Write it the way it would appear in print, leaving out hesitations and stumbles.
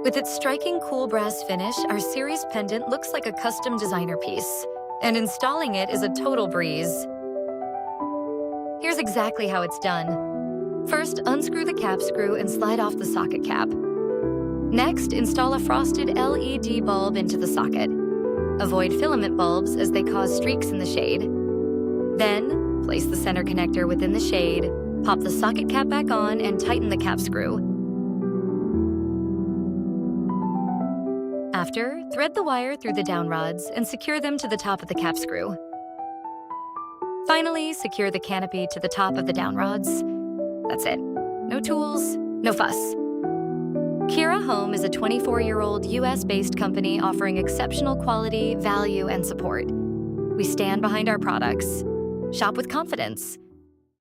With its striking cool brass finish, our Ceres pendant looks like a custom designer piece, and installing it is a total breeze. Here's exactly how it's done. First, unscrew the cap screw and slide off the socket cap. Next, install a frosted LED bulb into the socket. Avoid filament bulbs as they cause streaks in the shade. Then, place the center connector within the shade, pop the socket cap back on, and tighten the cap screw. After, thread the wire through the downrods and secure them to the top of the cap screw. Finally, secure the canopy to the top of the downrods. That's it. No tools, no fuss. Kira Home is a 24-year-old US-based company offering exceptional quality, value, and support. We stand behind our products. Shop with confidence.